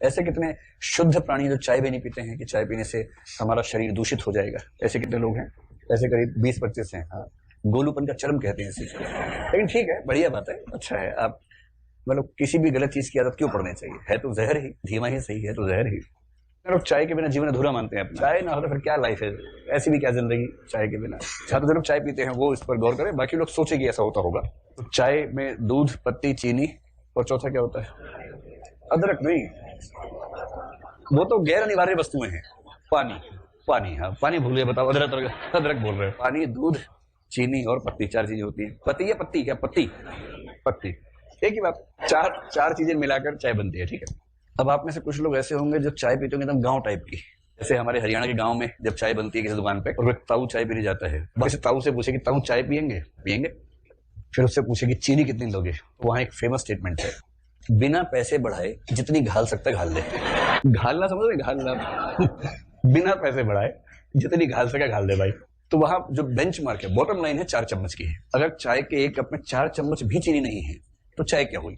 ऐसे कितने शुद्ध प्राणी जो चाय भी नहीं पीते हैं कि चाय पीने से हमारा शरीर दूषित हो जाएगा, ऐसे कितने लोग हैं? ऐसे करीब 20-25 हैं। हाँ, गोलूपन का चरम कहते हैं इसे। लेकिन ठीक है, बढ़िया बात है, अच्छा है। आप मतलब किसी भी गलत चीज की आदत क्यों पड़नी चाहिए? है तो जहर ही, धीमा ही सही है तो जहर ही। लोग चाय के बिना जीवन अधूरा मानते हैं अपना। चाय ना हो तो फिर क्या लाइफ है, ऐसी भी क्या जिंदगी चाय के बिना। छात्र जो लोग चाय पीते हैं वो इस पर गौर करें, बाकी लोग सोचे कि ऐसा होता होगा। तो चाय में दूध, पत्ती, चीनी और चौथा क्या होता है? अदरक नहीं, वो तो गैर अनिवार्य वस्तुएं हैं। पानी, हाँ पानी भूल गए, बताओ। अदरक बोल रहे हो। पानी, दूध, चीनी और पत्ती, 4 चीजें होती हैं। पत्ती या पत्ती? क्या पत्ती, एक ही बात। चार चीजें मिलाकर चाय बनती है, ठीक है। अब आप में से कुछ लोग ऐसे होंगे जो चाय पीते होंगे एकदम गांव टाइप की। जैसे हमारे हरियाणा के गांव में जब चाय बनती है किसी दुकान पे और वो ताऊ चाय पीने जाता है, वैसे ताऊ से पूछे कि ताऊ चाय पियेंगे? फिर उससे पूछे कि चीनी कितनी लोगे? तो वहां एक फेमस स्टेटमेंट है, बिना पैसे बढ़ाए जितनी घाल सकता घाल दे। घालना समझ रहे? घालना बिना पैसे बढ़ाए जितनी घाल सके घाल दे भाई। तो वहां जो बेंच मार्क है, बॉटम लाइन है 4 चम्मच की है। अगर चाय के एक कप में 4 चम्मच भी चीनी नहीं है तो चाय क्या हुई?